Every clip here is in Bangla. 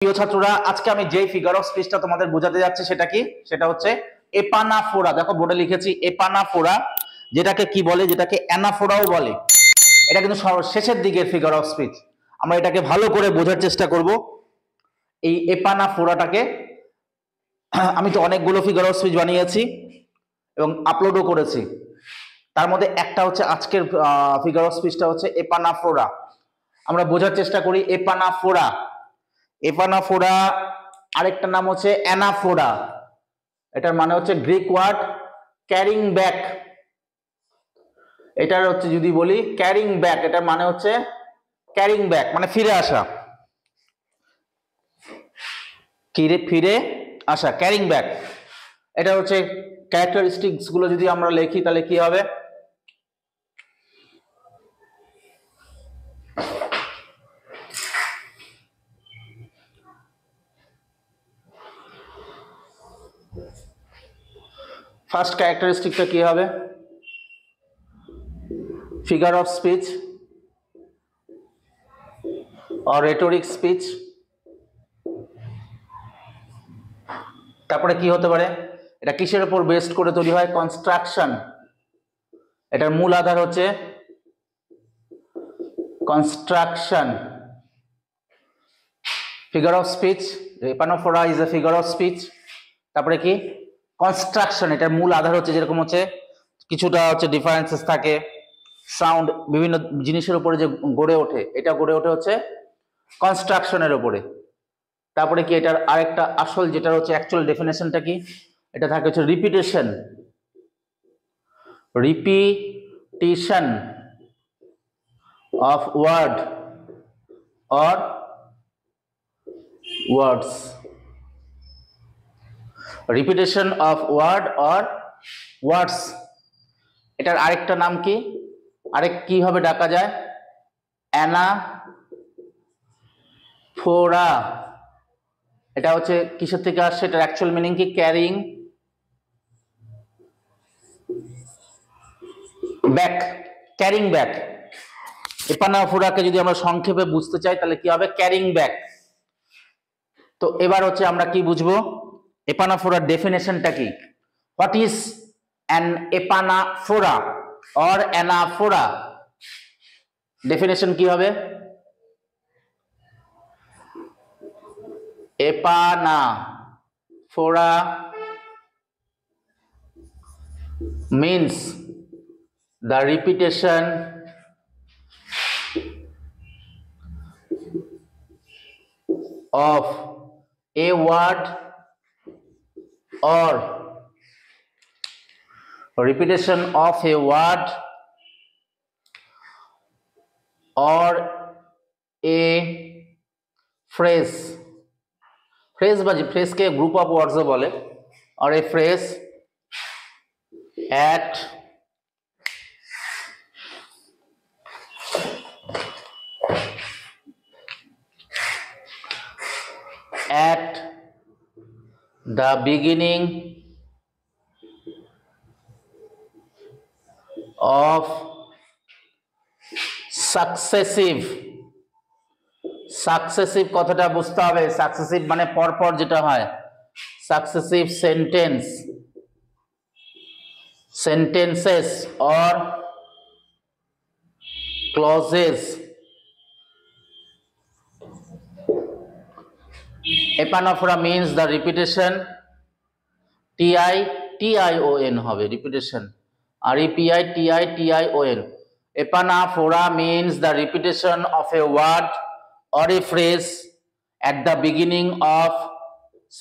প্রিয় ছাত্ররা, আজকে আমি যে ফিগার অফ স্পিচটা তোমাদের বোঝাতে যাচ্ছি সেটা কি, সেটা হচ্ছে এপানাফোরা। দেখো বোর্ডে লিখেছি এপানাফোরা, যেটাকে কি বলে, যেটাকে অ্যানাফোরাও বলে। এটা কিন্তু শেষের দিকের ফিগার অফ স্পিচ। আমরা এটাকে ভালো করে বোঝার চেষ্টা করব। এই এপানাফোরাটাকে আমি তো অনেকগুলো ফিগার অফ স্পিচ বানিয়েছি এবং আপলোডও করেছি। তার মধ্যে একটা হচ্ছে আজকের ফিগার অফ স্পিচটা হচ্ছে এপানাফোরা। আমরা বোঝার চেষ্টা করি এপানাফোরা। এপানাফোরা আরেকটা নাম হচ্ছে অ্যানাফোরা। এটার মানে হচ্ছে গ্রিক ওয়ার্ড ক্যারিং ব্যাক। এটার হচ্ছে যদি বলি ক্যারিং ব্যাক, এটার মানে হচ্ছে ক্যারিং ব্যাক মানে ফিরে আসা, ফিরে আসা, ক্যারিং ব্যাক। এটা হচ্ছে ক্যারেক্টারিস্টিক্স গুলো যদি আমরা লিখি তাহলে কি হবে, ফার্স্ট ক্যারেক্টারিস্টিকটা কি হবে, figure of speech or rhetoric speech। তারপরে কি হতে পারে, এটা কিসের উপর বেসড করে তৈরি হয়, কনস্ট্রাকশন। এটার মূল আধার হচ্ছে construction. Figure of speech, epanaphora is a figure of speech. তারপরে কি কনস্ট্রাকশন, এটার মূল আধার হচ্ছে যেরকম হচ্ছে কিছুটা হচ্ছে ডিফারেন্সেস থাকে, সাউন্ড বিভিন্ন জিনিসের উপরে যে গড়ে ওঠে, এটা গড়ে ওঠে হচ্ছে কনস্ট্রাকশনের উপরে। তারপরে কি এটার আরেকটা আসল যেটা হচ্ছে অ্যাকচুয়াল ডেফিনেশনটা কি, এটা থাকে হচ্ছে repetition. Repetition of word or words. Repetition of word or words. এটার আরেকটা নাম কি, কিভাবে ডাকা যায়, অ্যানাফোরা। এটা হচ্ছে কিসের থেকে আসছে, এটার অ্যাকচুয়াল মিনিং কি, ক্যারিং ব্যাক। Carrying back. এপানাফোরাকে যদি আমরা সংক্ষেপে বুঝতে চাই তাহলে কি হবে, ক্যারিং ব্যাক। তো এবার হচ্ছে আমরা কি বুঝবো, এপানাফোরার ডেফিনেশনটা কি, what is an epanaphora or anaphora. Definition কি হবে, epanaphora means the repetition of a word or repetition of a word or a phrase। Phrase বা ফ্রেজকে গ্রুপ অফ ওয়ার্ডসও বলে, or a phrase at the beginning of successive কথাটা বুঝতে হবে, সাকসেসিভ মানে পরপর যেটা হয়, successive sentences or clauses। এপানাফোরা means the repetition, tion হবে repetition, repition। এপানাফোরা means the repetition of a word or a phrase at the beginning of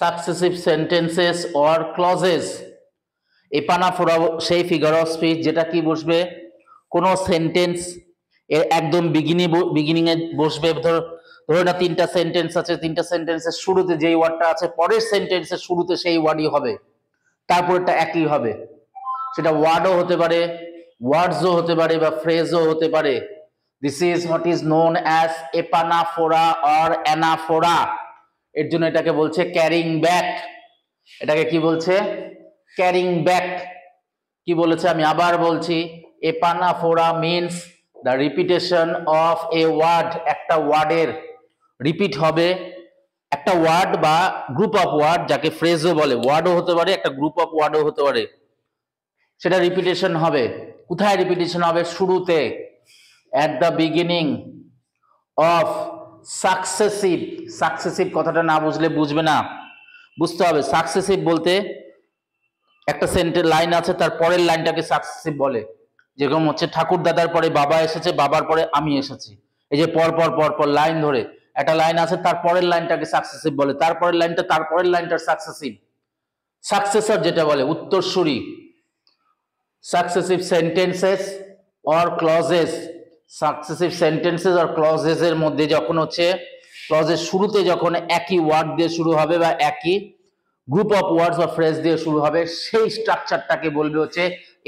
successive sentences or clauses। এপানাফোরা সেই ফিগার অফ স্পিচ যেটা কি বসবে, কোনো সেন্টেন্স এর একদম বিগিনিং এ বসবে। ধরো না তিনটা সেন্টেন্স আছে, তিনটা সেন্টেন্সের শুরুতে যেই ওয়ার্ডটা আছে পরের সেন্টেন্সের শুরুতে সেই ওয়ার্ডই হবে, তারপরটা একই হবে। সেটা ওয়ার্ডও হতে পারে, ওয়ার্ডসও হতে পারে বা ফ্রেজও হতে পারে। This is what is known as epanaphora or anaphora. এর জন্য এটাকে বলছে ক্যারিং ব্যাক। এটাকে কি বলছে, ক্যারিং ব্যাক। কি বলেছে আমি আবার বলছি, epanaphora means the repetition of a word, একটা ওয়ার্ডের রিপিট হবে একটা ওয়ার্ড বা গ্রুপ অফ ওয়ার্ড, যাকে ফ্রেজও বলে, ওয়ার্ডও হতে পারে, একটা গ্রুপ অফ ওয়ার্ডও হতে পারে, সেটা রিপিটেশন হবে। কোথায় রিপিটেশন হবে? শুরুতে, at the beginning of successive. Successive কথাটা না বুঝলে বুঝবে না, বুঝতে হবে। সাকসেসিভ বলতে একটা সেন্টেন্স লাইন আছে, তার পরের লাইনটাকে সাকসেসিভ বলে। যেরকম হচ্ছে ঠাকুর দাদার পরে বাবা এসেছে, বাবার পরে আমি এসেছি, এই যে পর পর পর পর লাইন ধরে একটা লাইন আছে, তার পরের লাইনটাকে সাকসেসিভ বলে, তারপরের লাইনটা, তারপরের লাইনটা সাকসেসিভ। সাকসেসর যেটা বলে উত্তরসূরি। Successive sentences or clauses, successive sentences or clauses এর মধ্যে যখন হচ্ছে ক্লজের শুরুতে যখন একই ওয়ার্ড দিয়ে শুরু হবে বা একই গ্রুপ অফ ওয়ার্ডস বা ফ্রেজ দিয়ে শুরু হবে, সেই স্ট্রাকচারটাকে বলবে হচ্ছে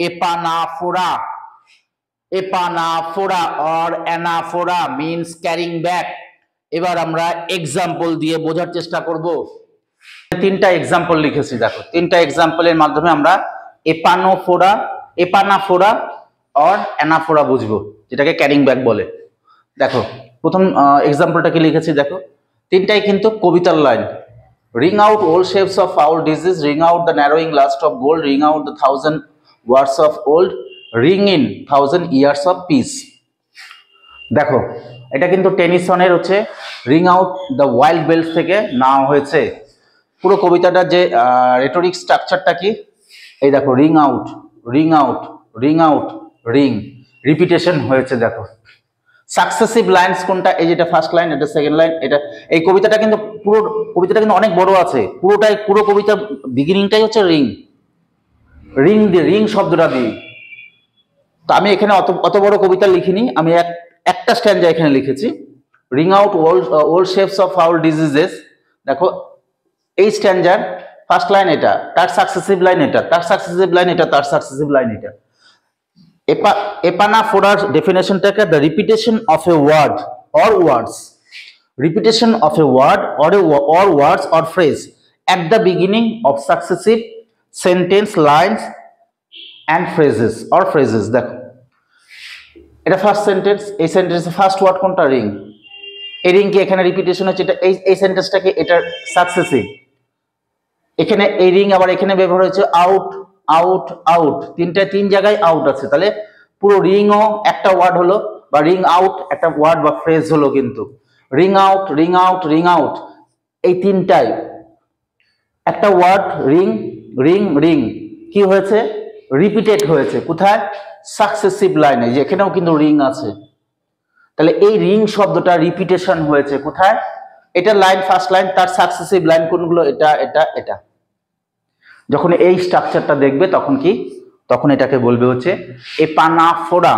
epanaphora. Epanaphora or anaphora means carrying back. এবার আমরা এক্সাম্পল দিয়ে বোঝার চেষ্টা করব। তিনটা এক্সাম্পল লিখেছি, দেখো তিনটা এক্সাম্পলের মাধ্যমে আমরা এপানাফোরা অর অ্যানাফোরা বুঝবো, যেটাকে ক্যারিং ব্যাক বলে। দেখো প্রথম এক্সাম্পলটা কি লিখেছি, দেখো তিনটাই কিন্তু কবিতার line. Ring out old shapes of foul disease, ring out the narrowing lust of gold, ring out the 1000 words of old, ring in 1000 years of peace. দেখো এটা কিন্তু টেনিসনের হচ্ছে ring out the wild bells থেকে নেওয়া হয়েছে। পুরো কবিতাটার যে রেটরিক স্ট্রাকচারটা কি, এই দেখো ring out, ring out, ring out, ring, repetition হয়েছে। দেখো সাকসেসিভ লাইন্স কোনটা, এই যেটা ফার্স্ট লাইন, এটা সেকেন্ড লাইন, এটা এই কবিতাটা কিন্তু পুরো কবিতাটা কিন্তু অনেক বড় আছে, পুরোটাই পুরো কবিতার বিগিনিংটাই হচ্ছে রিং, রিং দিয়ে, রিং শব্দটা দিয়ে। তো আমি এখানে অত বড় কবিতা লিখিনি, আমি একটা স্ট্যান্ডা এখানে লিখেছি, ring out old shapes of foul diseases. দেখো এই স্ট্যান্ডার ফার্স্ট লাইন এটা, তার সাকসেসিভ লাইন এটা, তার সাকসেসিভ লাইন এটা, তার সাকসেসিভ লাইন এটা। এপানাফোরার ডেফিনেশনটাকে the repetition of a word or words, repetition of a word or words or phrase at the beginning of successive sentence lines and phrases or phrases। দেখো এটা ফার্স্ট সেন্টেন্স, এই সেন্টেন্সের ফার্স্ট ওয়ার্ড কোনটা, রিং। এই রিং কি এখানে রিপিটেশন হচ্ছে, এটা এই সেন্টেন্সটাকে এটার সাকসেসিভ। এখানে এই রিং আবার এখানে ব্যবহার হয়েছে আউট, আউট, আউট, তিন জায়গায় আউট আছে, তাহলে পুরো রিংও একটা ওয়ার্ড হলো, বা রিং আউট একটা ওয়ার্ড বা ফ্রেজ হলো। কিন্তু ring out, ring out, ring out, এই তিনটাই একটা ওয়ার্ড। রিং, রিং, রিং কি হয়েছে, রিপিটেড হয়েছে। কোথায়? সাকসেসিভ লাইনে, যেখানেও কিন্তু রিং আছে। তাহলে এই রিং শব্দটা রিপিটেশন হয়েছে কোথায়, এটা লাইন, ফার্স্ট লাইন, তার সাকসেসিভ লাইন কোনগুলো, এটা, এটা, এটা। যখন এই স্ট্রাকচারটা দেখবে তখন কি, তখন এটাকে বলবে হচ্ছে এপানাফোরা।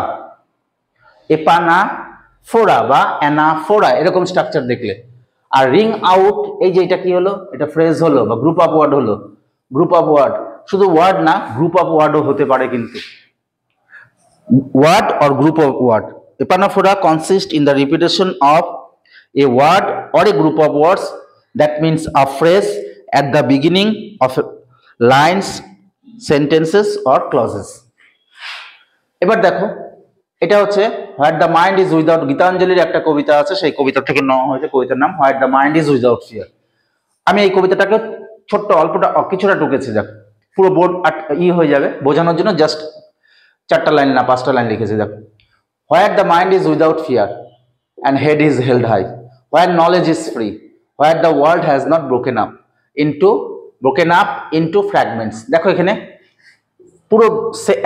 এপানাফোরা বা অ্যানাফোরা, এরকম স্ট্রাকচার দেখলে। আর রিং আউট, এই যে এটা কি হলো, এটা ফ্রেজ হলো বা গ্রুপ অফ ওয়ার্ড হলো। গ্রুপ অফ ওয়ার্ড, শুধু ওয়ার্ড না, গ্রুপ অফ ওয়ার্ডও হতে পারে কিন্তু, word or group of word. Epanaphora consist in the repetition of a word or a group of words, that means a phrase at the beginning of lines, sentences or clauses। এবার দেখো এটা হচ্ছে what the mind is without, গীতাঞ্জলির একটা কবিতা আছে, সেই কবিতা থেকে নেওয়া হয়েছে, কবিতার নাম what the mind is without fear. আমি এই কবিতাটাকে ছোট্ট অল্পটা কিছুটা টুকেছি, দেখো পুরো বোর্ড হয়ে যাবে বোঝানোর জন্য, জাস্ট 4টা লাইন না 5টা লাইন লিখেছি। দেখো what the mind is without fear and head is held high, where knowledge is free, where the world has not broken up into fragments। দেখো এখানে পুরো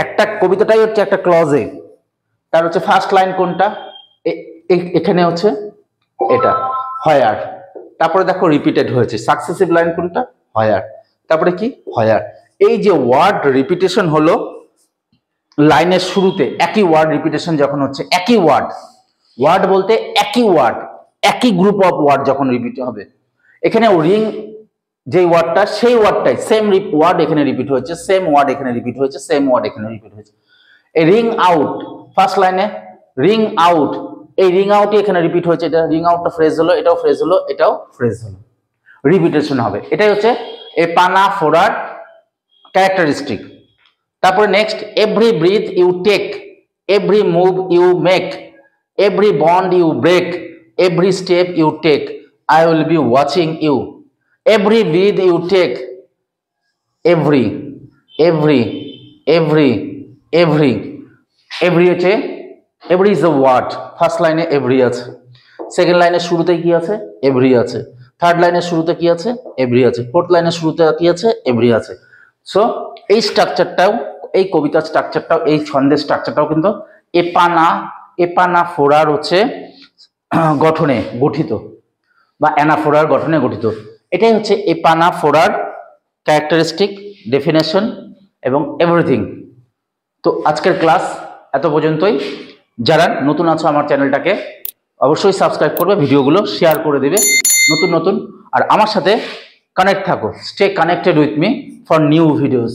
একটা কবিতাটাই হচ্ছে একটা ক্লজে, তার হচ্ছে ফার্স্ট লাইন কোনটা, এখানে হচ্ছে এটা হোয়ার, তারপরে দেখো রিপিটেড হয়েছে, সাকসেসিভ লাইন কোনটা, হোয়ার, তারপরে কি, হোয়ার। এই যে ওয়ার্ড রিপিটেশন হলো লাইনের শুরুতে, একই ওয়ার্ড রিপিটেশন যখন হচ্ছে, একই ওয়ার্ড, ওয়ার্ড বলতে একই ওয়ার্ড, একই গ্রুপ অফ ওয়ার্ড যখন রিপিট হবে, এখানে রিং যে ওয়ার্ডটা, সেই ওয়ার্ডটাই সেম ওয়ার্ড এখানে রিপিট হয়েছে, সেম ওয়ার্ড এখানে রিপিট হয়েছে, সেম ওয়ার্ড এখানে রিপিট হয়েছে। এই রিং আউট, ফার্স্ট লাইনে রিং আউট, এই রিং আউটই এখানে রিপিট হয়েছে, এটা রিং আউটটা ফ্রেজ হলো, এটাও ফ্রেজ হলো, এটাও ফ্রেজ হলো, রিপিটেশন হবে। এটাই হচ্ছে এপানাফোরার ক্যারেক্টারিস্টিক। তারপরে next, every breath you take, every move you make, every bond you break, every step you take, I will be watching you. Every breath you take, every হচ্ছে every is a word. First লাইনে every আছে, সেকেন্ড লাইনের শুরুতে কি আছে? every আছে, থার্ড লাইনের শুরুতে কি আছে? every আছে, ফোর্থ লাইনের শুরুতে কি আছে? every আছে। সো এই স্ট্রাকচারটাও, এই কবিতার স্ট্রাকচারটাও, এই ছন্দের স্ট্রাকচারটাও কিন্তু এপানাফোরার হচ্ছে গঠনে গঠিত বা অ্যানাফোরার গঠনে গঠিত। এটাই হচ্ছে এপানাফোরার ক্যারেক্টারিস্টিক, ডেফিনেশন এবং এভরিথিং। তো আজকের ক্লাস এত পর্যন্তই। যারা নতুন আছো আমার চ্যানেলটাকে অবশ্যই সাবস্ক্রাইব করবে, ভিডিওগুলো শেয়ার করে দেবে নতুন, আর আমার সাথে কানেক্ট থাকো। Stay connected with me for new videos.